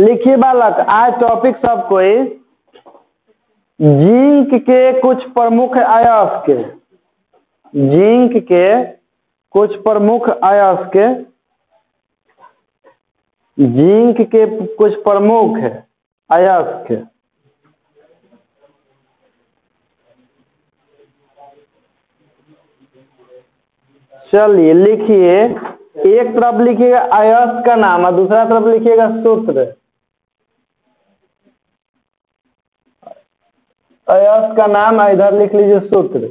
लिखिए बालक, आज टॉपिक सब कोई जिंक के कुछ प्रमुख अयस्क, जिंक के कुछ प्रमुख अयस्क, जिंक के कुछ प्रमुख अयस्क। चलिए लिखिए, एक तरफ लिखिएगा अयस्क का नाम और दूसरा तरफ लिखिएगा सूत्र। अयस्क का नाम इधर लिख लीजिए सूत्र।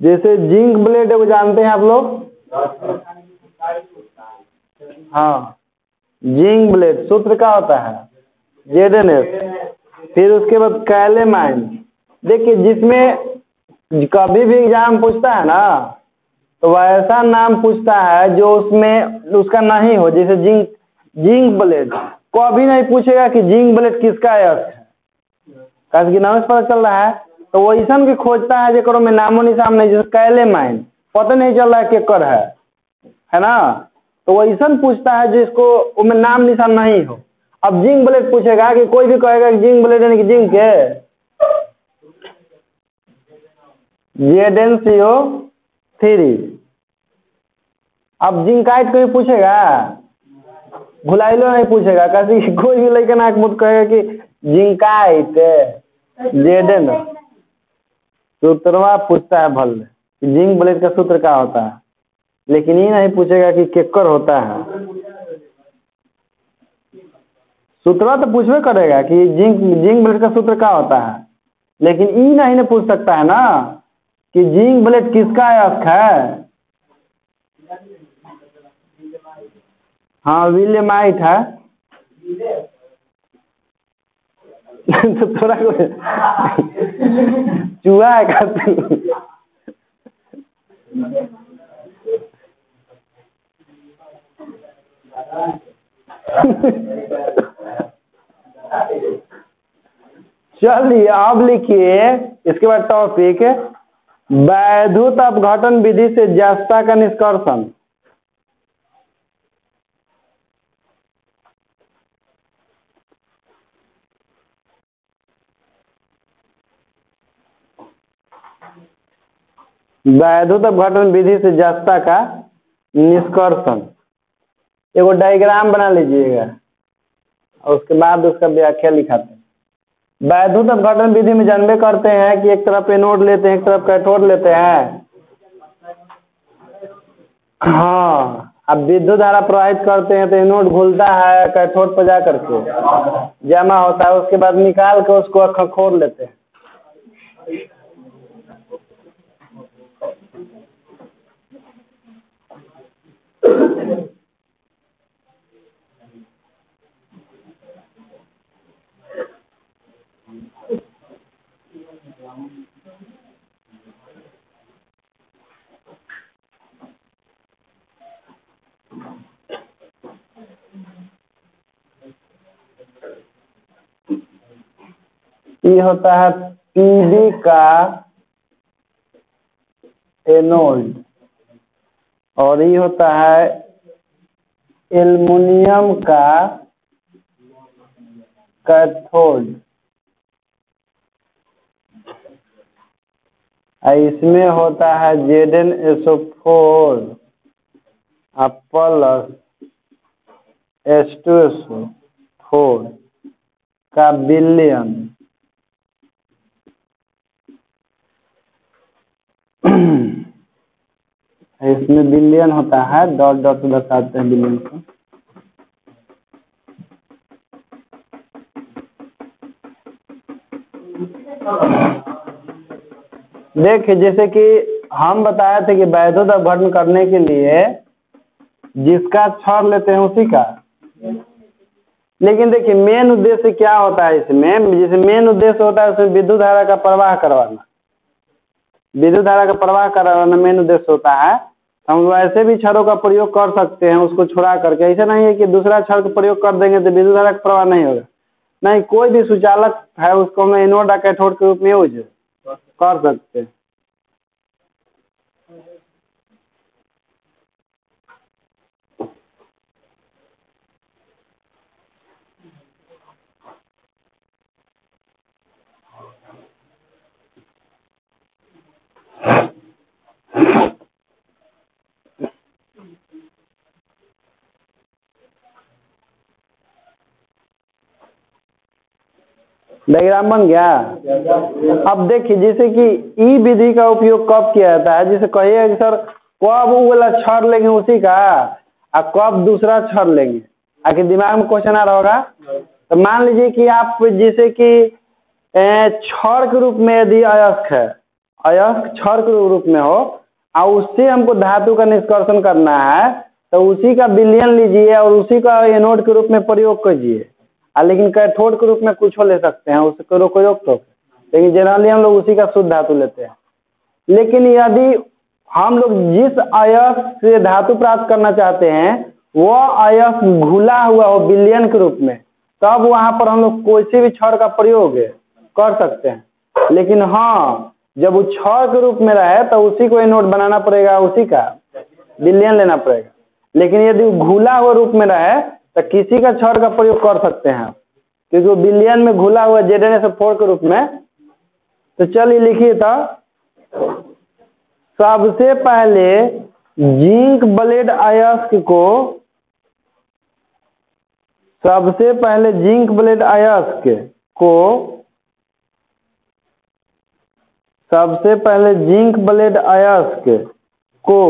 जैसे जिंक ब्लेड है वो जानते हैं आप लोग? हाँ, जिंक ब्लेड सूत्र क्या होता है? Zn(S). फिर उसके बाद कैलेमाइन। देखिए जिसमें कभी भी एग्जाम पूछता है ना तो वह ऐसा नाम पूछता है जो उसमें उसका नहीं हो। जैसे जिंक ब्लेड कभी नहीं पूछेगा कि जिंक ब्लेड किसका अयस्क है, कारण कि नाम से पता चल रहा है। तो वो ऐसा भी खोजता है जो में नामो निशान नहीं, जैसे कैलेमाइन पता नहीं चल रहा है केकर है ना, तो वो ऐसा पूछता है जिसको उनमें नाम निशान नहीं हो। अब जिंक ब्लेड पूछेगा कि कोई भी कहेगा कि जिंक ब्लेड यानी कि जिंक है ZnCO3। अब जिंकाइट कोई पूछेगा? भुलाइलो नहीं पूछेगा, कैसे कोई भी लेकिन आंख मुद कहेगा कि जिंकाइट Zn। सूत्रवा पूछता है भल कि जिंक ब्लेड का सूत्र क्या होता है, लेकिन ये नहीं पूछेगा कि केकर होता है। सूत्रवा तो पूछवे करेगा कि जिंक ब्लेड का सूत्र क्या होता है, लेकिन ई नहीं पूछ सकता है ना कि जिंक ब्लेड किसका अयस्क है। हाँ, विलेमाइट है। तो थोड़ा चूहा है का? चलिए अब लिखिए इसके बाद टॉपिक वैद्युत अपघटन विधि से जस्ता का निष्कर्षण। वैद्युत अपघटन विधि से जस्ता का निष्कर्षण। एगो डायग्राम बना लीजिएगा और उसके बाद उसका व्याख्या लिखाते हैं। वैद्युत अपघटन विधि में जानबे करते हैं कि एक तरफ एनोड लेते हैं, एक तरफ कैथोड लेते हैं। हाँ, अब विद्युत धारा प्रवाहित करते हैं तो एनोड घुलता है कैथोड पर जा करके जमा होता है, उसके बाद निकाल के उसको खखोर लेते हैं। ये होता है पीबी का एनोड और ये होता है एल्युमिनियम का कैथोड। इसमें होता है ZnSO4 प्लस H2SO4 का विलयन। इसमें विलयन होता है, डॉट डॉट बताते हैं विलयन को। देखिए जैसे कि हम बताए थे कि वैद्युत अपघटन करने के लिए जिसका क्षण लेते हैं उसी का, लेकिन देखिए मेन उद्देश्य क्या होता है इसमें, जैसे मेन उद्देश्य होता है उसमें विद्युत धारा का प्रवाह करवाना। विद्युत धारा का प्रवाह करवाना मेन उद्देश्य होता है। हम वैसे भी क्षणों का प्रयोग कर सकते हैं उसको छुड़ा करके, ऐसा नहीं है कि दूसरा क्षण का प्रयोग कर देंगे तो विद्युत धारा का प्रवाह नहीं होगा। नहीं, कोई भी सुचालक है उसको हम एनोड और कैथोड के रूप में यूज कर सकते हैं। डायग्राम बन गया। अब देखिए जैसे कि ई विधि का उपयोग कब किया जाता है, जैसे कहिए कि सर कब वो वाला छड़ लेंगे उसी का और कब दूसरा छड़ लेंगे, आखिर दिमाग में क्वेश्चन आ रहा होगा। तो मान लीजिए कि आप जैसे कि छड़ के रूप में यदि अयस्क है, अयस्क छड़ के रूप में हो और उससे हमको धातु का निष्कर्षण करना है तो उसी का विलयन लीजिए और उसी का एनोड के रूप में प्रयोग कीजिए। लेकिन कैथोड के रूप में कुछ ले सकते हैं, उसको प्रयोग तो, लेकिन जनरली हम लोग उसी का शुद्ध धातु लेते हैं। लेकिन यदि हम लोग जिस अयस्क से धातु प्राप्त करना चाहते हैं वह अयस्क घुला हुआ हो विलयन के रूप में, तब वहां पर हम लोग कोई भी छड़ का प्रयोग कर सकते हैं। लेकिन हाँ, जब वो छड़ के रूप में रहे तो उसी को एनोड बनाना पड़ेगा, उसी का विलयन लेना पड़ेगा। लेकिन यदि वो घुला हुआ रूप में रहे तो किसी का छड़ का प्रयोग कर सकते हैं, क्योंकि वो विलयन में घुला हुआ ZnSO4 के रूप में। तो चलिए लिखिए, तो सबसे पहले जिंक ब्लेड अयस्क को, सबसे पहले जिंक ब्लेड अयस्क को, सबसे पहले जिंक ब्लेड अयस्क को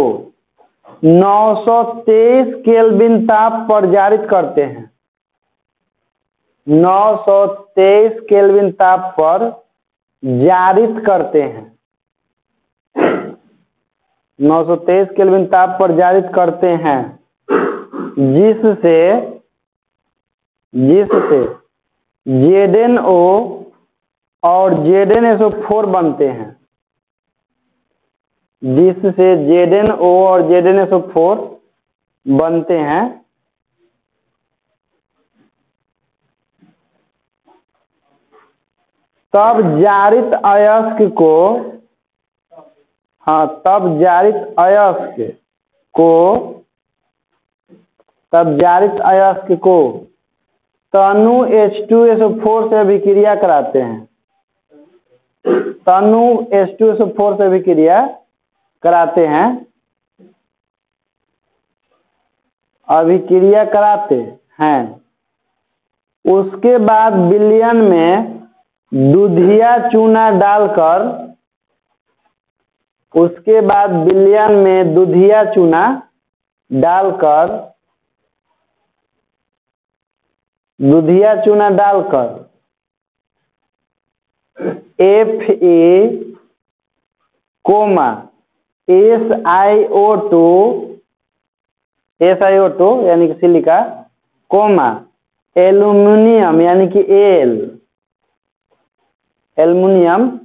923 केल्विन ताप पर जारित करते हैं। 923 केल्विन ताप पर जारित करते हैं। 923 केल्विन ताप पर जारित करते हैं, जिससे ZnO और ZnSO4 बनते हैं, जिससे ZnO और ZnSO4 बनते हैं। तब जारित अयस्क को, हाँ तब जारित अयस्क को तनु H2SO4 से अभिक्रिया कराते हैं। तनु H2SO4 से अभिक्रिया कराते हैं, अभिक्रिया कराते हैं। उसके बाद विलयन में दूधिया चूना डालकर, उसके बाद विलयन में दूधिया चूना डालकर, दूधिया चूना डालकर Fe, SiO2 यानी कि सिलिका, एल्यूमिनियम यानी कि एल्युमिनियम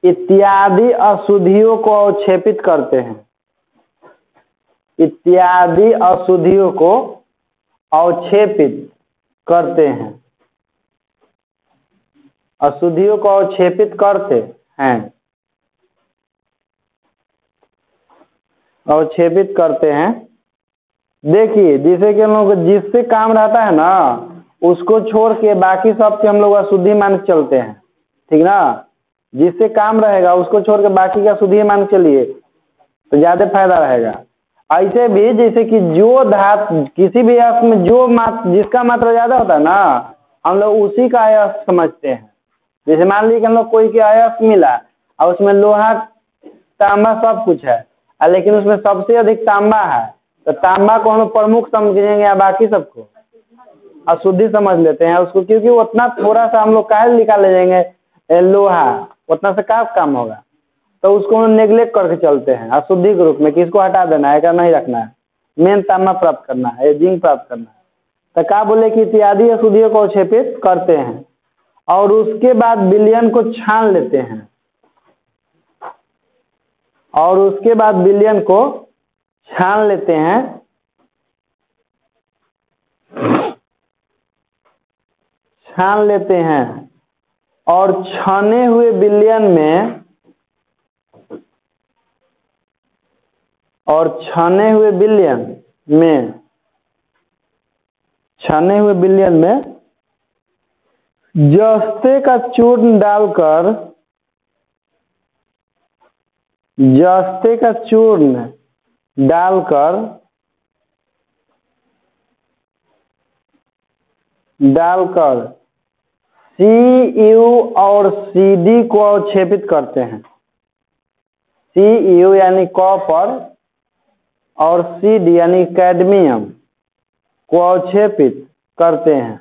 इत्यादि अशुद्धियों को अवक्षेपित करते हैं। इत्यादि अशुद्धियों को अवक्षेपित करते हैं, अशुद्धियों को अवक्षेपित करते हैं, अवक्षेपित करते हैं। देखिए जैसे कि हम लोग जिससे काम रहता है ना उसको छोड़ के बाकी सब के हम लोग अशुद्धि मान के चलते हैं, ठीक ना। जिससे काम रहेगा उसको छोड़ के बाकी का अशुद्धि मान के चलिए तो ज्यादा फायदा रहेगा। ऐसे भी जैसे कि जो धातु किसी भी अयस्क में जो जिसका मात्रा ज्यादा होता है ना हम लोग उसी का अयस्क समझते हैं। जैसे मान लीजिए कि हम लोग कोई के अयस्क मिला और उसमें लोहा तांबा सब कुछ है, लेकिन उसमें सबसे अधिक तांबा है, तो तांबा को हम लोग प्रमुख समझेंगे या बाकी सबको अशुद्धि समझ लेते हैं उसको, क्योंकि उतना थोड़ा सा हम लोग काहे निकाल ले जाएंगे लोहा, उतना से क्या काम होगा, तो उसको हम नेग्लेक्ट करके चलते हैं अशुद्धि के रूप में, किसको हटा देना है, क्या नहीं रखना है, मेन तांबा प्राप्त करना है, जिंक प्राप्त करना है। तो क्या बोले कि इत्यादि अशुद्धियों को अवक्षेपित करते हैं और उसके बाद विलयन को छान लेते हैं, और उसके बाद विलयन को छान लेते हैं। छान लेते हैं और छाने हुए विलयन में, और छाने हुए विलयन में, छाने हुए विलयन में जस्ते का चूर्ण डालकर, जस्ते का चूर्ण डालकर CU और CD को अवक्षेपित करते हैं। CU यानी कॉपर और CD यानी कैडमियम को अवक्षेपित करते हैं,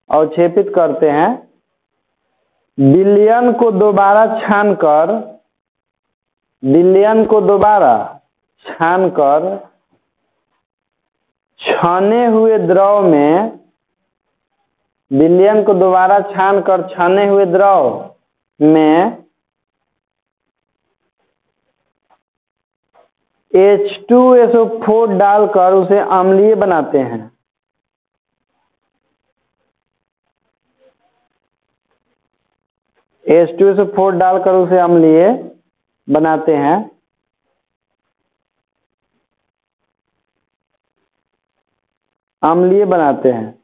अवक्षेपित करते हैं। विलयन को दोबारा छानकर, विलयन को दोबारा छानकर छाने हुए द्रव में, विलयन को दोबारा छानकर छाने हुए द्रव में H2SO4 डालकर उसे अम्लीय बनाते हैं। H2SO4 डालकर उसे अम्लीय बनाते हैं। अम्लीय बनाते हैं।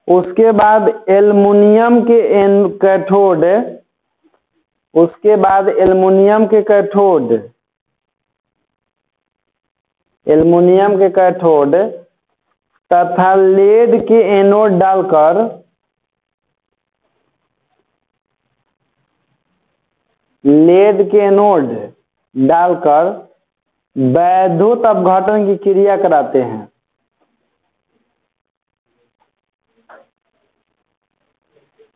उसके बाद एल्युमिनियम के कैथोड, उसके बाद एल्युमिनियम के कैथोड, एल्युमिनियम के कैथोड तथा लेड के एनोड डालकर, लेड के एनोड डालकर वैद्युत अपघटन की क्रिया कराते हैं।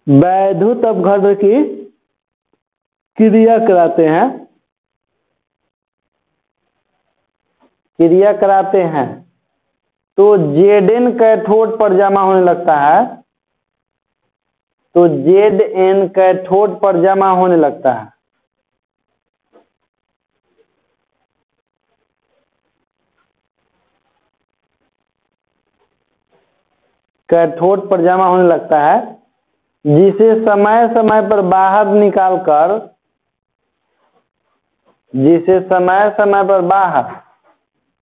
वैद्युत अपघटन की क्रिया कराते हैं, क्रिया कराते हैं तो Zn कैथोड पर जमा होने लगता है, तो Zn कैथोड पर जमा होने लगता है। कैथोड पर जमा होने लगता है, जिसे समय समय पर बाहर निकालकर, जिसे समय समय पर बाहर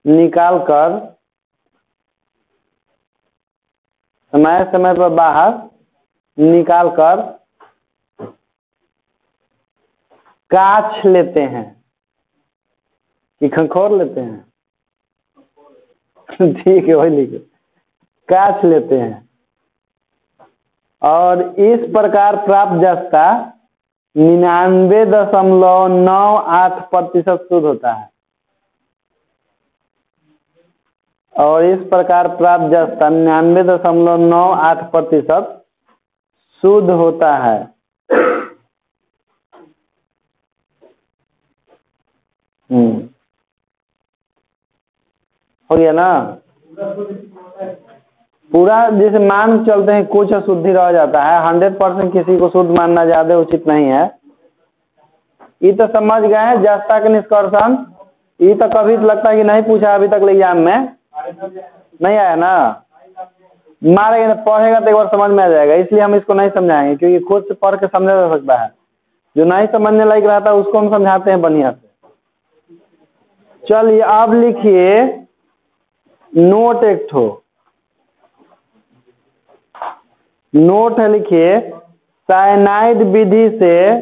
निकालकर, समय समय पर बाहर निकालकर काछ लेते हैं कि खंखोर लेते हैं। ठीक है, वही लिखे, काछ लेते हैं। और इस प्रकार प्राप्त जस्ता 99.98% शुद्ध होता है। और इस प्रकार प्राप्त जस्ता 99.98% शुद्ध होता है। हो गया ना? पूरा जैसे मान चलते हैं कुछ अशुद्धि रह जाता है, 100% किसी को शुद्ध मानना ज्यादा उचित नहीं है। ये तो समझ गए हैं जस्ता के निष्कर्षण। ये तो कभी लगता है कि नहीं पूछा अभी तक एग्जाम में, नहीं आया ना? मारेगा पढ़ेगा तो एक बार समझ में आ जाएगा, इसलिए हम इसको नहीं समझाएंगे, क्योंकि खुद से पढ़ के समझा जा सकता है। जो नहीं समझने लायक रहता है उसको हम समझाते हैं बढ़िया से। चलिए अब लिखिए नोट एक ठो, नोट है, लिखिए साइनाइड विधि से,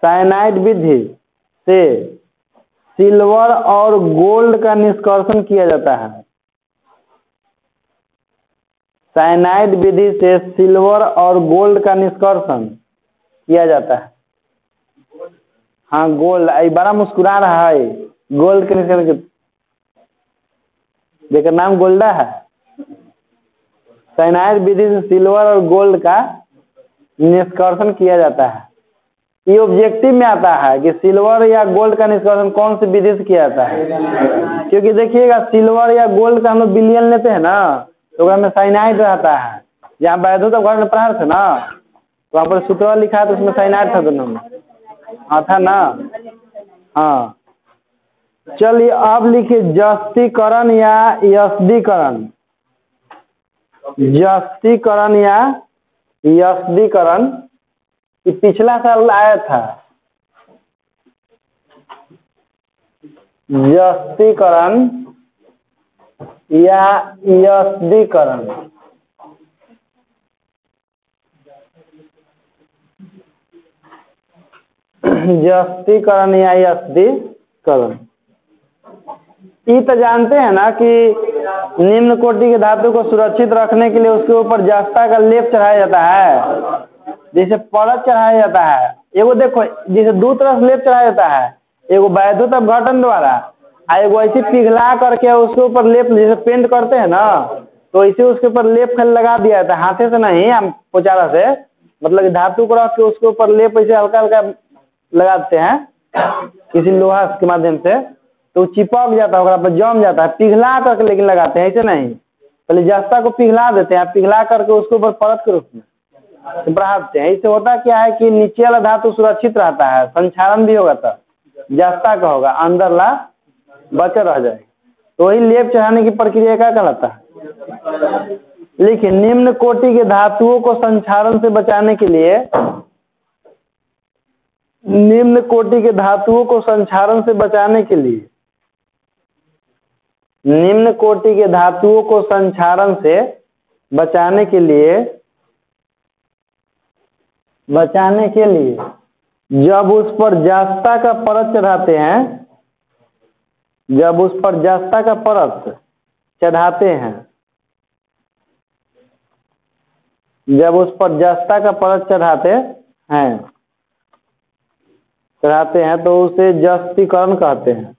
साइनाइड विधि से सिल्वर और गोल्ड का निष्कर्षण किया जाता है। साइनाइड विधि से सिल्वर और गोल्ड का निष्कर्षण किया जाता है। हाँ गोल्ड, बड़ा मुस्कुरा रहा है, गोल्ड के निष्कर्षण, जेकर नाम गोल्डा है। साइनाइड विधि से सिल्वर और गोल्ड का निष्कर्षण किया जाता है। ये ऑब्जेक्टिव में आता है कि सिल्वर या गोल्ड का निष्कर्षण कौन सी विधि से किया जाता है, क्योंकि देखिएगा सिल्वर या गोल्ड का हम लोग विलयन लेते हैं ना, तो हमें साइनाइड रहता है। जहाँ वैद्युत अपघटन में पढ़ा थे ना, तो वहाँ पर सूत्र लिखा है तो उसमें साइनाइड था दोनों में। हाँ था ना? हाँ चलिए अब लिखिए जस्तीकरण या यस्दीकरण। जस्तीकरण या यस्दीकरण ये पिछला साल आया था। जस्तीकरण या यस्दीकरण, जस्तीकरण या यस्दीकरण, ये तो जानते हैं ना कि निम्न कोटि के धातु को सुरक्षित रखने के लिए उसके ऊपर जस्ता का लेप चढ़ाया जाता है, जैसे परत चढ़ाया जाता है। एगो देखो जैसे दो तरफ लेप चढ़ाया जाता है, एगो वैद्युत अपघटन द्वारा, एगो ऐसे पिघला करके उसके ऊपर लेप जैसे पेंट करते हैं ना, तो इसे उसके ऊपर लेप खाली लगा दिया जाता है, हाथे से नहीं, हम पोचारा से, मतलब धातु को रख के उसके ऊपर लेप ऐसे हल्का हल्का लगाते हैं किसी लोहा के माध्यम से, तो चिपक जाता है, पर जम जाता है, पिघला करके लेकिन लगाते हैं, ऐसे नहीं। पहले जस्ता को पिघला देते हैं, पिघला करके उसके ऊपर परत के रूप में बढ़ाते हैं। इससे होता क्या है कि नीचे वाला धातु सुरक्षित रहता है, संक्षारण भी होगा, तब जस्ता का होगा, अंदर ला बचा रह जाएगा। तो वही लेप चढ़ाने की प्रक्रिया क्या कहलाता है। लिखिए, निम्न कोटि के धातुओं को संक्षारण से बचाने के लिए, निम्न कोटि के धातुओं को संक्षारण से बचाने के लिए, निम्न कोटि के धातुओं को संक्षारण से बचाने के लिए जब उस पर जस्ता का परत चढ़ाते हैं, जब उस पर जस्ता का परत चढ़ाते हैं, जब उस पर जस्ता का परत चढ़ाते हैं तो उसे जस्तीकरण कहते हैं।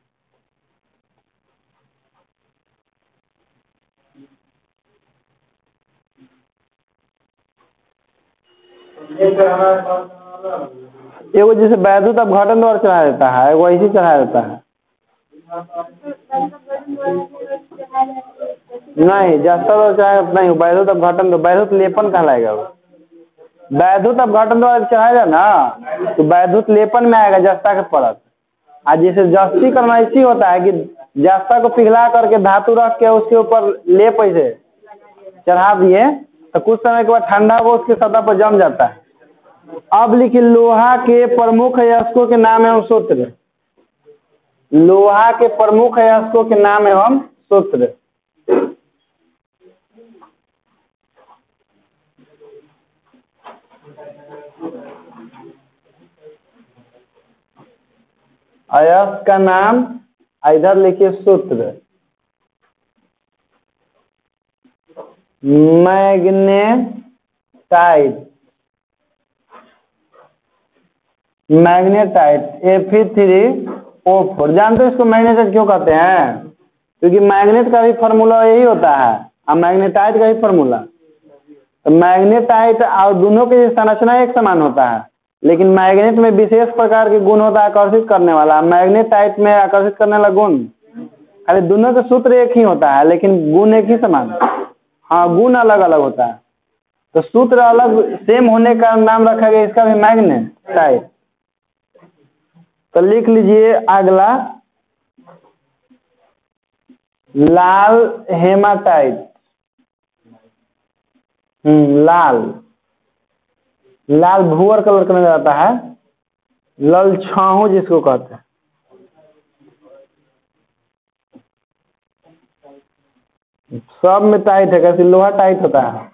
एगो जैसे वैद्युत अपघटन द्वारा चढ़ाया जाता है, एगो ऐसे चढ़ाया जाता है। नहीं, जस्ता द्वारा चढ़ाया नहीं, वैद्युत अपघटन, वैद्युत लेपन कहलाएगा वो। वैद्युत अपघटन द्वारा चढ़ाएगा ना तो वैद्युत लेपन में आएगा जस्ता का परत। आज जैसे जस्तीकरण ऐसी होता है कि जस्ता को पिघला करके धातु रख के उसके ऊपर लेप ऐसे चढ़ा दिए, तो कुछ समय के बाद ठंडा वो उसकी सतह पर जम जाता है। अब लिखिए, लोहा के प्रमुख अयस्कों के नाम एवं सूत्र। लोहा के प्रमुख अयस्कों के नाम एवं सूत्र। अयस्क का नाम, इधर लिखिए सूत्र। Magnetite Fe3O4। जानते हो इसको मैग्नेटाइट क्यों कहते हैं? क्योंकि मैग्नेट का भी फॉर्मूला यही होता है और मैग्नेटाइट का भी फॉर्मूला। तो मैग्नेटाइट और दोनों की संरचना एक समान होता है, लेकिन मैग्नेट में विशेष प्रकार के गुण होता है आकर्षित करने वाला। मैग्नेटाइट में आकर्षित करने वाला गुण, खाली दोनों का सूत्र एक ही होता है लेकिन गुण एक ही समान। हाँ, गुण अलग अलग होता है, तो सूत्र अलग सेम होने का नाम रखा गया इसका भी मैग्नेटाइट। तो लिख लीजिए अगला, लाल हेमाटाइट। लाल भूअर कलर का नजर आता है, ललछाऊ जिसको कहते हैं। सब में टाइट है, कैसे लोहा टाइट होता है।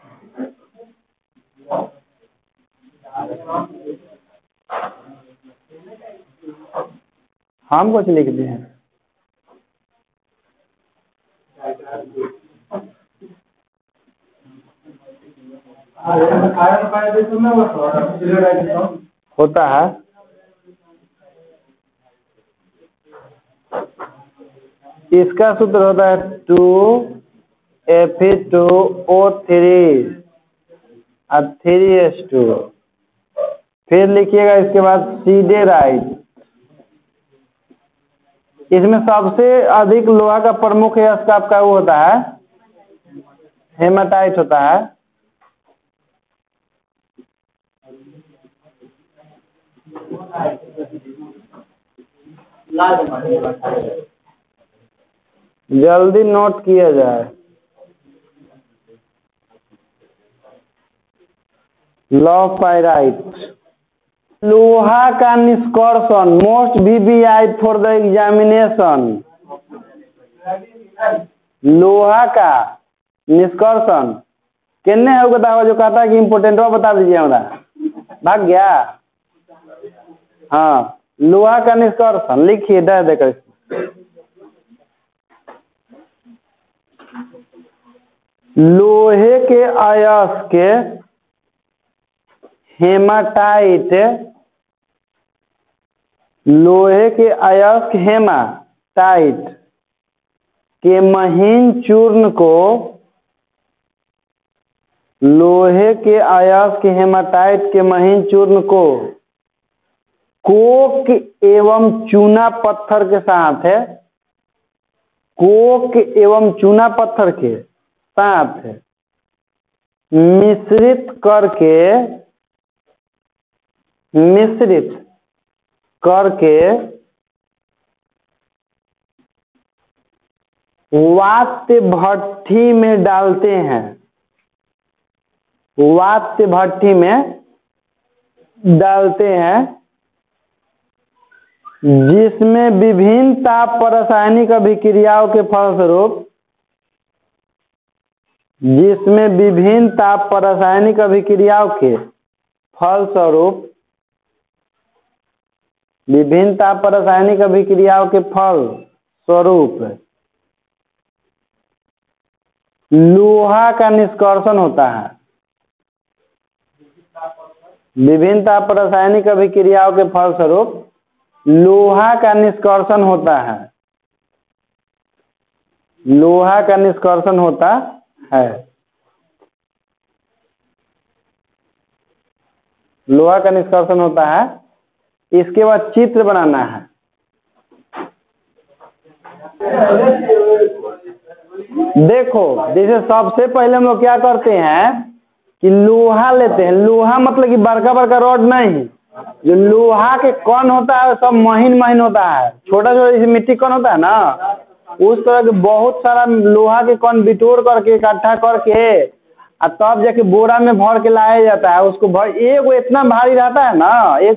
हम कुछ लिख दिए हैं। होता है। इसका सूत्र होता है 2Fe2O3 और 3H2। फिर लिखिएगा इसके बाद सीडेराइट। इसमें सबसे अधिक लोहा का प्रमुख अयस्क आपका वो होता है हेमाटाइट होता है। जल्दी नोट किया जाए। लॉपाइराइट। लोहा का निष्कर्षण, most VBI for the examination. लोहा का निष्कर्षण किन्ने है बता, जो कहता है कि इम्पोर्टेंट बता दीजिए हमरा, भाग गया। हाँ, लोहा का निष्कर्षण लिखिए, दे देकर लोहे के अयस्क हेमाटाइट, लोहे के अयस्क हेमाटाइट के महीन चूर्ण को, लोहे के अयस्क हेमाटाइट के महीन चूर्ण को कोक एवं चूना पत्थर के साथ है, कोक एवं चूना पत्थर के साथ मिश्रित करके वात्य भट्ठी में डालते हैं, वात्य भट्ठी में डालते हैं, जिसमें विभिन्न ताप पर रासायनिक अभिक्रियाओं के फलस्वरूप, जिसमें विभिन्न ताप पर रासायनिक अभिक्रियाओं के फलस्वरूप, विभिन्न ताप पर रासायनिक अभिक्रियाओं के फल स्वरूप लोहा का निष्कर्षण होता है, विभिन्न ताप पर रासायनिक अभिक्रियाओं के फलस्वरूप लोहा का निष्कर्षण होता है, लोहा का निष्कर्षण होता है, लोहा का निष्कर्षण होता है। इसके बाद चित्र बनाना है। देखो, जैसे सबसे पहले हम लोग क्या करते हैं कि लोहा लेते हैं, लोहा मतलब कि बड़का बड़का रॉड नहीं, जो लोहा के कण होता है सब महीन महीन होता है, छोटा छोटा जैसे मिट्टी कण होता है ना, उस तरह के बहुत सारा लोहा के कण बिटोर करके इकट्ठा करके और तब जाके बोरा में भर के लाया जाता है। उसको भर, एक वो इतना भारी रहता है ना, एक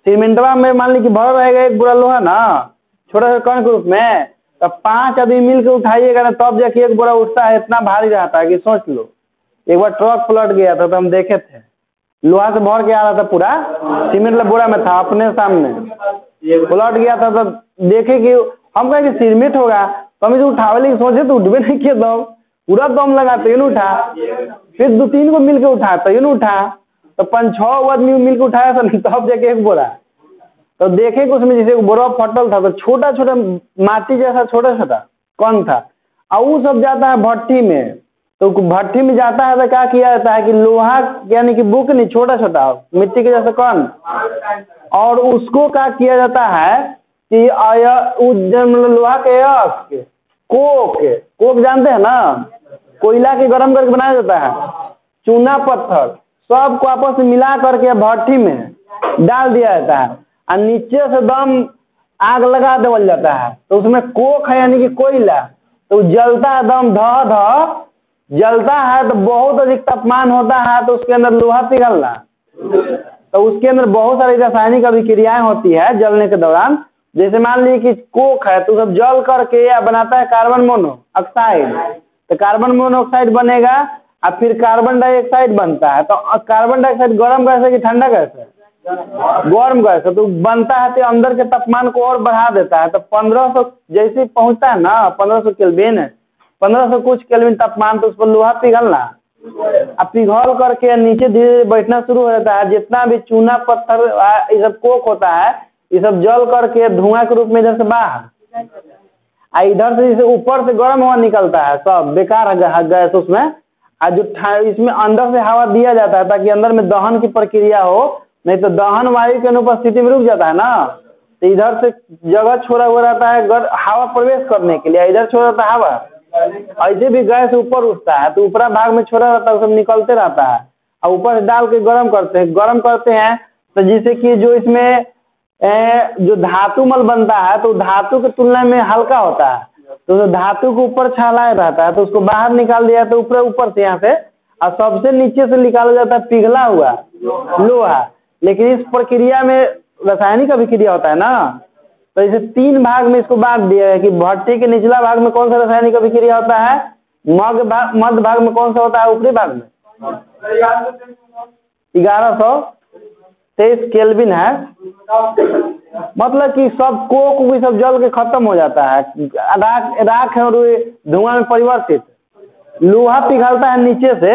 सीमेंटवा में मान ली कि भर रहेगा एक बोरा लोहा ना, छोटा छोटा कण के रूप में, तब 5 आदमी मिल के उठाइएगा ना तब जाके एक बोरा उठता है, इतना भारी रहता है कि सोच लो। एक बार ट्रक पलट गया था तो हम देखे थे, लोहा से भर के आ रहा था, पूरा सीमेंट वाला बोरा में था, अपने सामने पलट गया था। तो देखे कि हम कहे कि सीमेंट होगा, तो हम इसे उठावे लगे, सोचे तो उठबे नहीं किया, दम पूरा दम लगा तो ये नहीं उठा, फिर 2-3 को मिल के उठा तो ये नहीं उठा, तो 5-6 आदमी मिल के उठाया था तब जाके एक बोरा। तो देखे कि उसमें जैसे बोरा फटल था, तो छोटा छोटा माटी जैसा छोटा छोटा कण था, और वो सब जाता है भट्टी में। तो भट्टी में जाता है तो क्या किया जाता है कि लोहा यानी कि बुक नहीं, छोटा छोटा मिट्टी के जैसा कण, और उसको क्या किया जाता है कि लोहा के अयस्क कोक जानते हैं ना, कोयला के गरम करके बनाया जाता है, चूना पत्थर सबको आपस में मिला करके भट्टी में डाल दिया जाता है और नीचे से दम आग लगा देवल जाता है। तो उसमें कोक है यानी कि कोयला, तो जलता है, दम ध जलता है, तो बहुत अधिक तापमान होता है, तो उसके अंदर लोहा पिघलना, तो उसके अंदर बहुत सारी रासायनिक अभिक्रियाएं होती है जलने के दौरान। जैसे मान लीजिए कि कोक है तो सब जल करके या बनाता है कार्बन मोनोऑक्साइड, तो कार्बन मोनोऑक्साइड बनेगा और फिर कार्बन डाइऑक्साइड बनता है। तो कार्बन डाइऑक्साइड गर्म गैस है कि ठंडा गैस है? गर्म गैस है, तो बनता है तो अंदर के तापमान को और बढ़ा देता है। तो 1500 जैसे पहुंचता है ना, 1500 केल्विन, 1500 कुछ केल्विन तापमान, तो उस पर लोहा पिघलना, अब पिघल करके नीचे धीरे धीरे बैठना शुरू हो जाता है। जितना भी चूना पत्थर ये सब कोक होता है, ये सब जल करके धुआं के रूप में इधर से बाहर, इधर से जैसे ऊपर से गर्म हवा निकलता है, सब बेकार गैस उसमें, और जो इसमें अंदर से हवा दिया जाता है ताकि अंदर में दहन की प्रक्रिया हो, नहीं तो दहन वायु की अनुपस्थिति में रुक जाता है ना। तो इधर से जगह छोड़ा हुआ रहता है हवा प्रवेश करने के लिए, इधर छोड़ा रहता है हवा, ऐसे भी गैस ऊपर उठता है तो ऊपरा भाग में छोड़ा रहता है, सब निकलते रहता है, और ऊपर से डाल के गर्म करते हैं तो जिससे कि जो इसमें जो धातु मल बनता है तो धातु की तुलना में हल्का होता है, तो धातु के ऊपर छालाए रहता है, तो उसको बाहर निकाल दिया तो ऊपर से यहाँ से, और सबसे नीचे से निकाला जाता है पिघला हुआ लोहा। लेकिन इस प्रक्रिया में रासायनिक अभिक्रिया होता है ना, तो इसे 3 भाग में इसको बांट दिया है कि भट्टी के निचला भाग में कौन सा रासायनिक अभिक्रिया होता है, मध्य भाग में कौन सा होता है, ऊपरी भाग में 1123 केल्विन है। मतलब कि सब कोक सब जल के खत्म हो जाता है, राख और धुआं में परिवर्तित, लोहा पिघलता है नीचे से,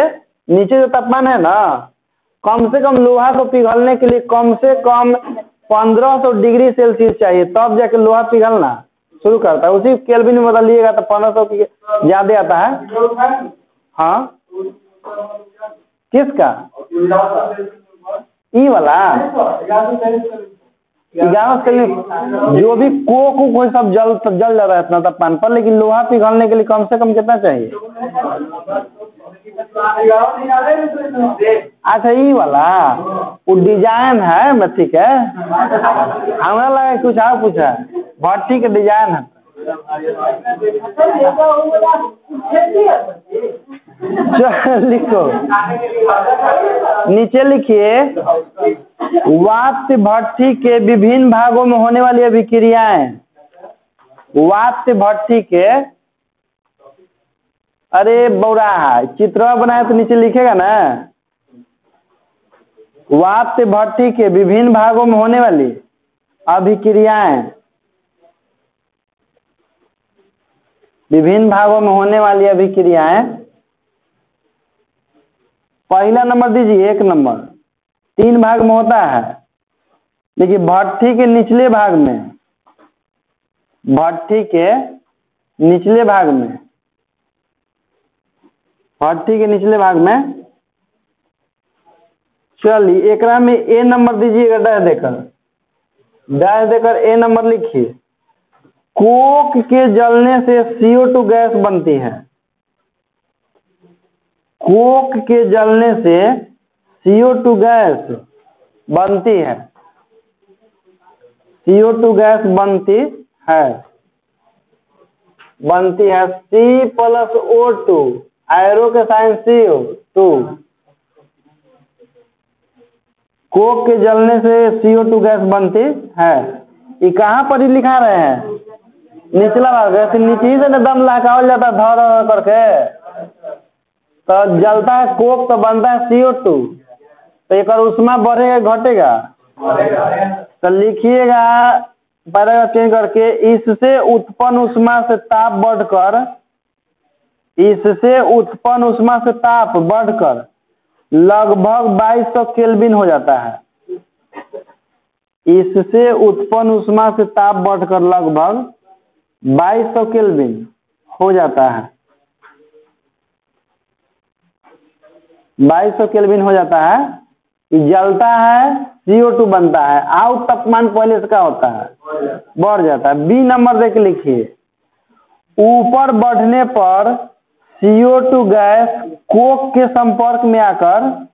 नीचे जो तापमान है ना, कम से कम लोहा को पिघलने के लिए कम से कम 1500 डिग्री सेल्सियस चाहिए, तब जाके लोहा पिघलना शुरू करता है। उसी केल्विन में बदलिएगा तो 1500 की ज्यादा आता है। हाँ, किसका? ई वाला 11 के लिए जो भी कोक कोई सब जल जाता है इतना तापमान पर, लेकिन लोहा पिघलने के लिए कम से कम कितना चाहिए? अच्छा, ई वाला वो डिजाइन है मच्छी के, हमारा लगा कुछ और पूछा, भट्टी के डिजाइन है। लिखो, नीचे लिखिए, वात भट्टी के विभिन्न भागों में होने वाली अभिक्रियाएं। वात भट्टी के, अरे बौरा चित्र बनाए तो नीचे लिखेगा ना, वात भट्टी के विभिन्न भागों में होने वाली अभिक्रियाएं, विभिन्न भागों में होने वाली अभिक्रियाएं। पहला नंबर दीजिए, 1 नंबर 3 भाग में होता है। देखिए, भट्टी के निचले भाग में, भट्टी के निचले भाग में, भट्टी के निचले भाग में, चलिए एक में ए नंबर दीजिएगा, डैश देकर ए नंबर लिखिए। कोक के जलने से CO2 गैस बनती है। कोक के जलने से CO2 गैस बनती है, CO2 गैस बनती है, C+O2, एरो के साइन CO2। कोक के जलने से CO2 गैस बनती है। ये कहाँ पर ही लिखा रहे हैं? निचला भाग, ऐसे नीचे ही से न दम लहकावल जाता है धर करके, तो जलता है कोक तो बनता है CO2, तो एक उष्मा बढ़ेगा घटेगा? तो लिखिएगा पैराग्राफ चेंज करके, इससे उत्पन्न उष्मा से ताप बढ़कर, इससे उत्पन्न उष्मा से ताप बढ़कर लगभग 2200 केल्विन हो जाता है। इससे उत्पन्न उष्मा से ताप बढ़कर लगभग 2200 केल्विन हो जाता है, 2200 केल्विन हो जाता है। जलता है, CO2 बनता है, आउट तापमान पहले से क्या होता है? बढ़ जाता है। बी नंबर देख लिखिए, ऊपर बढ़ने पर CO2 गैस कोक के संपर्क में आकर,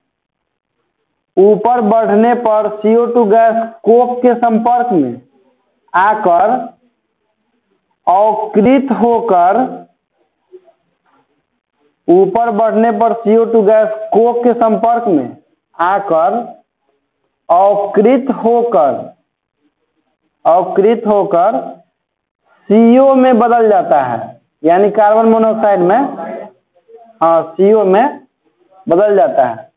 ऊपर बढ़ने पर CO2 गैस कोक के संपर्क में आकर अवकृत होकर, ऊपर बढ़ने पर CO2 गैस कोक के संपर्क में आकर अवकृत होकर CO में बदल जाता है, यानी कार्बन मोनोऑक्साइड में, हाँ CO में बदल जाता है।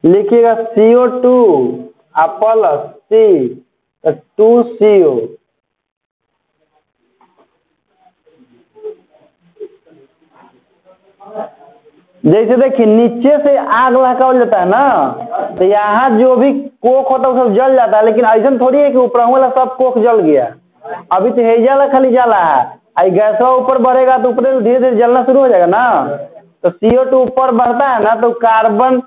लिखिएगा CO2 प्लस C, 2CO। जैसे देखिए नीचे से आग लहकावल जाता है ना, तो यहाँ जो भी कोक होता है वो सब जल जाता है, लेकिन ऐसा थोड़ी है कि ऊपर वाला सब कोक जल गया। अभी तो हेजा खाली जला है, आई गैसवा ऊपर बढ़ेगा तो ऊपर धीरे धीरे जलना शुरू हो जाएगा ना। तो CO2 ऊपर बढ़ता है ना, तो कार्बन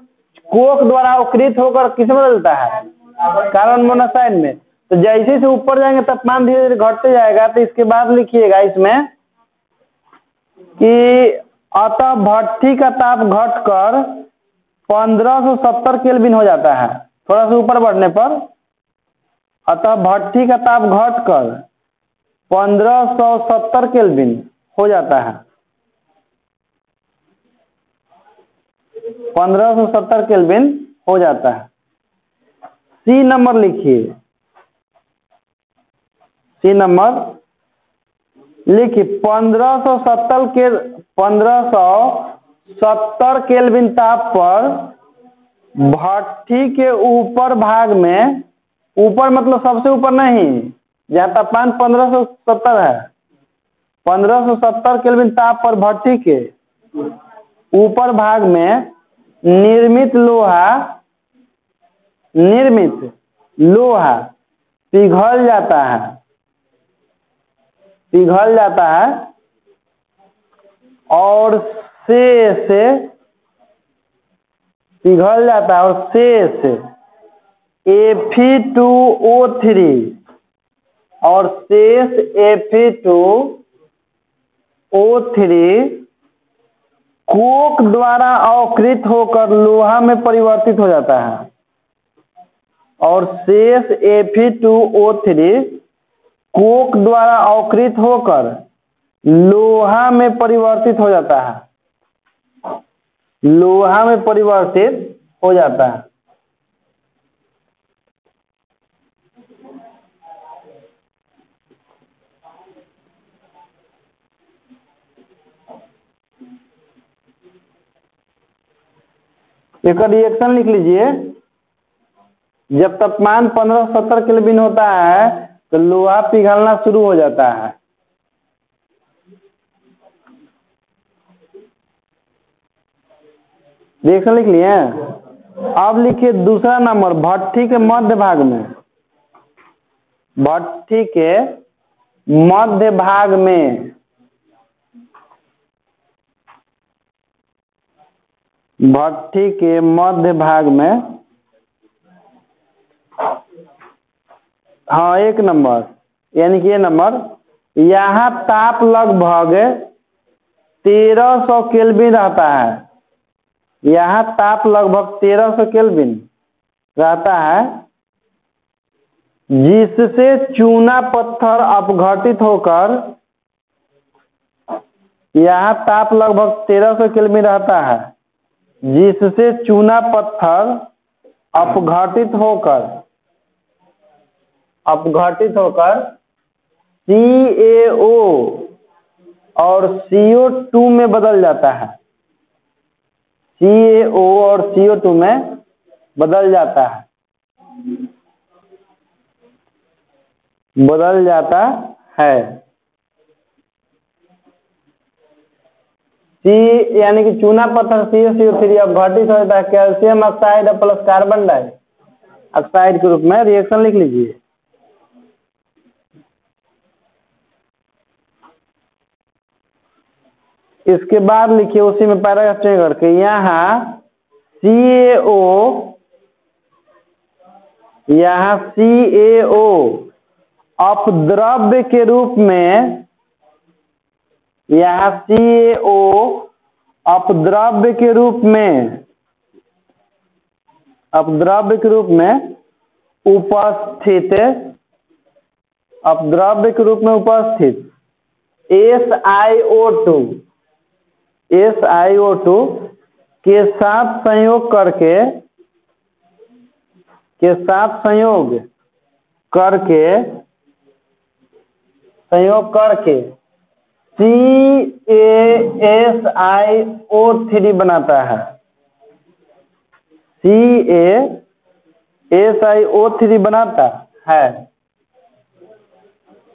कोक द्वारा अवकृत होकर किस में बदलता है? कार्बन मोनोऑक्साइड में। तो जैसे से ऊपर जाएंगे तापमान धीरे धीरे घटते जाएगा। तो इसके बाद लिखिएगा इसमें कि अतः भट्टी का ताप घटकर 1570 केल्विन हो जाता है, थोड़ा सा ऊपर बढ़ने पर। अतः भट्टी का ताप घटकर 1570 केल्विन हो जाता है, 1570 केल्विन हो जाता है। सी नंबर लिखिए, सी नंबर लिखिए 1570 केल्विन ताप पर भट्टी के ऊपर भाग में, ऊपर मतलब सबसे ऊपर नहीं, जहाँ तापमान 1570 है, 1570 केल्विन ताप पर भट्टी के ऊपर भाग में निर्मित लोहा पिघल जाता है और शेष Fe2O3 और शेष Fe2O3 कोक द्वारा अवकृत होकर लोहा में परिवर्तित हो जाता है और शेष Fe2O3 कोक द्वारा अवकृत होकर लोहा में परिवर्तित हो जाता है। एक रिएक्शन लिख लीजिए। जब तापमान 1570 केल्विन होता है तो लोहा पिघलना शुरू हो जाता है। रिएक्शन लिख लिए। अब लिखिए दूसरा नंबर, भट्टी के मध्य भाग में हाँ एक नंबर, यानी कि ये नंबर, यहाँ ताप लगभग 1300 केल्विन रहता है। जिससे चूना पत्थर अपघटित होकर यहाँ ताप लगभग 1300 केल्विन रहता है, जिससे चूना पत्थर अपघटित होकर CaO और CO2 में बदल जाता है। CaO और CO2 में बदल जाता है। यानी कि चूना पत्थर CaCO3 अपघटित हो जाता है calcium oxide plus carbon dioxide के रूप में। रिएक्शन लिख लीजिए। इसके बाद लिखिए उसी में पैराग्राफ चेंज करके, यहाँ CaO अपद्रव्य के रूप में उपस्थित SiO2 के साथ संयोग करके CaSiO3 बनाता है। CaSiO3 बनाता है।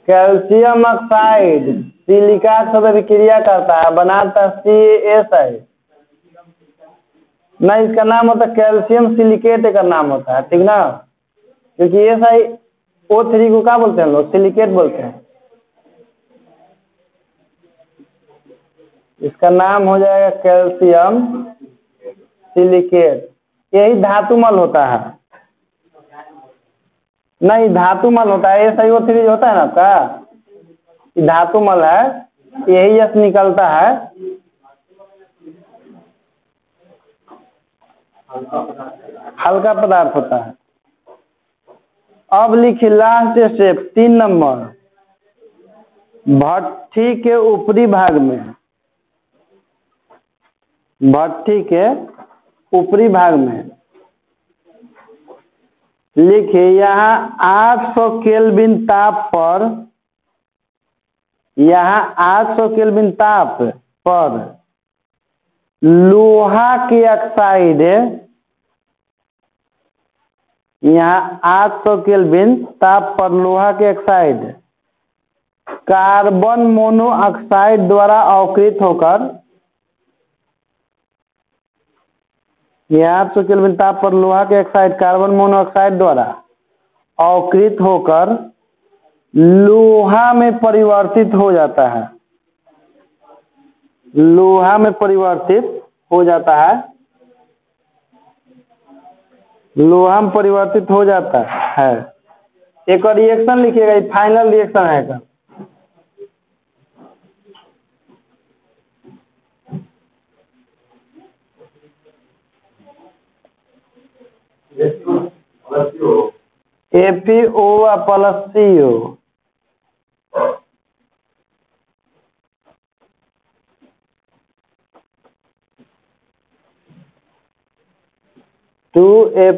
कैल्शियम ऑक्साइड सिलिका के साथ अभिक्रिया करता है, बनाता CaSi। नहीं, इसका नाम होता है कैल्शियम सिलिकेट, का नाम होता है, ठीक ना। क्योंकि SiO3 को क्या बोलते हैं हम लोग? सिलिकेट बोलते हैं। इसका नाम हो जाएगा कैल्शियम सिलिकेट। यही धातुमल होता है। नहीं, धातुमल होता है। SiO3 होता है ना आपका, धातुमल है, यही यश निकलता है। हल्का पदार्थ होता है। अब लिखिए लास्ट स्टेप 3 नंबर, भट्टी के ऊपरी भाग में लिखिए, यहाँ 800 केल्विन ताप पर लोहा की ऑक्साइड, यहाँ 800 केल्विन ताप पर लोहा के ऑक्साइड कार्बन मोनोऑक्साइड द्वारा अवकृत होकर, यह 800 केल्विन ताप पर लोहा के ऑक्साइड कार्बन मोनोऑक्साइड द्वारा अवकृत होकर लोहा में परिवर्तित हो जाता है। लोहा में परिवर्तित हो जाता है। लोहा में परिवर्तित हो जाता है। एक और रिएक्शन लिखिएगा, ये फाइनल रिएक्शन है का। FeO plus CO, to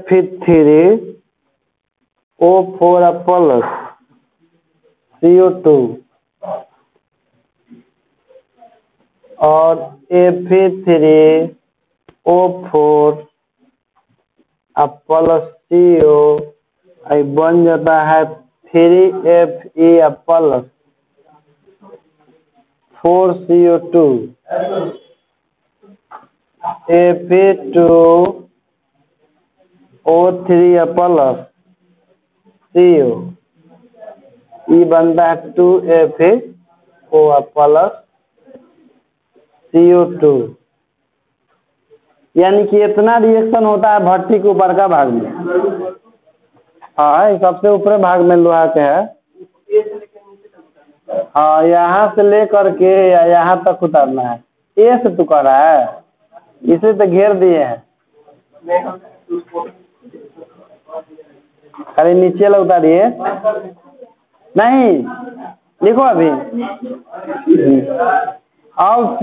Fe3O4 plus CO2 और Fe3O4 प्लस CO बन जाता है 3Fe plus 4CO2 Fe2O3 plus CO, ये बनता है 2FeO प्लस CO2। यानी कि इतना रिएक्शन होता है भट्टी के ऊपर का भाग में। हाँ, सबसे ऊपर भाग में लोहा के है। हाँ, यहाँ से लेकर के यहाँ तक उतारना है। ए से तू कर रहा है, इसे तो घेर दिए हैं। अरे नीचे ला उतारिए। नहीं लिखो अभी। अब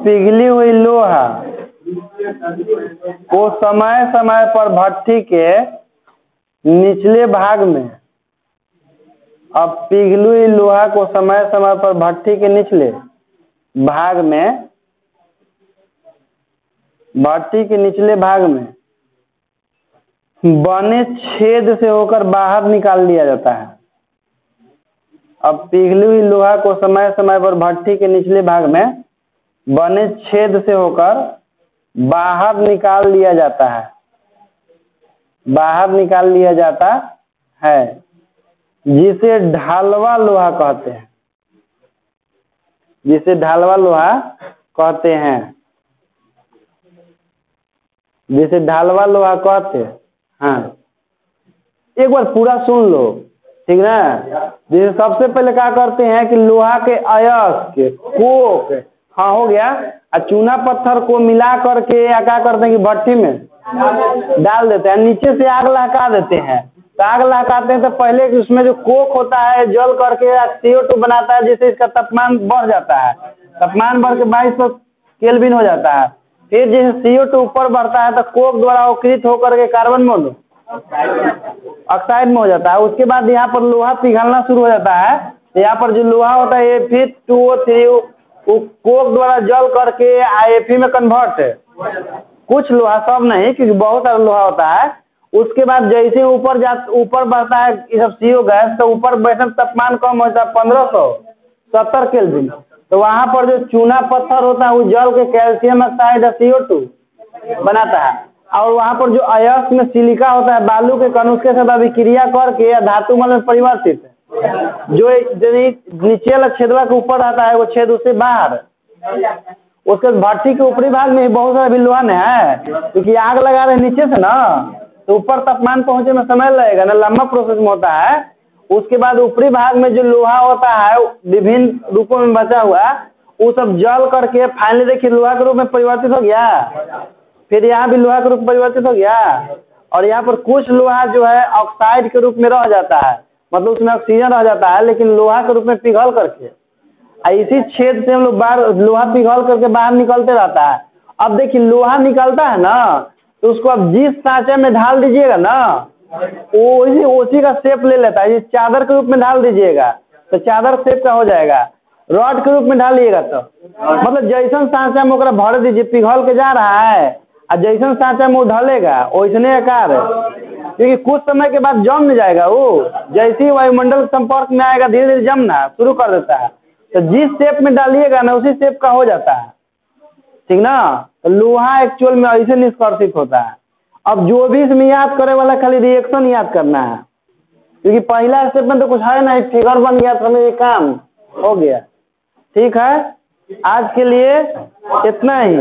पिघली हुई लोहा को समय समय पर भट्टी के निचले भाग में, अब पिघली हुई लोहा को समय समय पर भट्टी के निचले भाग में, भट्टी के निचले भाग में बने छेद से होकर बाहर निकाल दिया जाता है। अब पिघली हुई लोहा को समय समय पर भट्टी के निचले भाग में बने छेद से होकर बाहर निकाल लिया जाता है। बाहर निकाल लिया जाता है, जिसे ढालवा लोहा कहते हैं। जिसे ढालवा लोहा कहते हैं। जिसे ढालवा लोहा कहते हैं। हाँ, एक बार पूरा सुन लो, ठीक ना। जैसे सबसे पहले क्या करते हैं कि लोहा के अयस्क कोक, हाँ हो गया, और चूना पत्थर को मिला करके या क्या करते हैं कि भट्टी में डाल देते हैं, नीचे से आग लहका देते हैं। तो आग लहकाते हैं तो पहले उसमें जो कोक होता है जल करके CO2 बनाता है, जिससे इसका तापमान बढ़ जाता है। तापमान बढ़ के 2200 केल्विन हो जाता है। फिर जैसे CO2 ऊपर बढ़ता है तो कोक द्वारा अवकृत होकर के कार्बन मोनोऑक्साइड में हो जाता है। उसके बाद यहाँ पर लोहा पिघलना शुरू हो जाता है। यहाँ पर जो लोहा होता है Fe2O3 कोक द्वारा जल करके Fe में कन्वर्ट है। कुछ लोहा, सब नहीं, क्योंकि बहुत सारा लोहा होता है। उसके बाद जैसे ऊपर बढ़ता है ये सब CO गैस, तो ऊपर बैठने तापमान कम होता है 1570 केल्विन। तो वहाँ पर जो चूना पत्थर होता है वो जल के कैल्शियम ऑक्साइड CO2 बनाता है। और वहाँ पर जो अयस्क में सिलिका होता है, बालू के कण, उसके साथ अभिक्रिया करके धातुमल में परिवर्तित है। जो नीचे वाला छेदवा के ऊपर रहता है वो छेद उससे बाहर। उसके भट्टी के ऊपरी भाग में बहुत सारा भी लोहा है, क्योंकि आग लगा रहे नीचे से ना, तो ऊपर तापमान पहुंचे में समय लगेगा ना, लंबा प्रोसेस में होता है। उसके बाद ऊपरी भाग में जो लोहा होता है विभिन्न रूपों में बचा हुआ, वो सब जल करके फाइनली देखिए लोहा के रूप में परिवर्तित हो गया। फिर यहाँ भी लोहा के रूप में परिवर्तित हो गया। और यहाँ पर कुछ लोहा जो है ऑक्साइड के रूप में रह जाता है, मतलब उसमें ऑक्सीजन रह जाता है, लेकिन लोहा के रूप में पिघल करके इसी छेद से हम लोग बाहर लोहा पिघल करके बाहर निकलते रहता है। अब देखिए लोहा निकलता है ना, तो उसको अब जिस सांचे में ढाल दीजिएगा ना, वो उसी का शेप ले लेता है। चादर के रूप में ढाल दीजिएगा तो चादर शेप का हो जाएगा। रॉड के रूप में ढालिएगा तो मतलब जैसन सांचा में ओकरा भर दीजिए, पिघल के जा रहा है और जैसन सांचा में वो ढलेगा वैसने आकार है, क्योंकि कुछ समय के बाद जम न जाएगा वो। जैसे ही वायुमंडल संपर्क में आएगा धीरे धीरे जमना शुरू कर देता है, तो जिस शेप में डालिएगा ना उसी शेप का हो जाता है, ठीक ना। तो लोहा एक्चुअल में ऐसे निष्कर्षित होता है। अब जो भी इसमें याद करे वाला खाली रिएक्शन याद करना है, क्योंकि पहला स्टेप में तो कुछ है नहीं, फिगर बन गया तो हमें ये काम हो गया। ठीक है, आज के लिए इतना ही।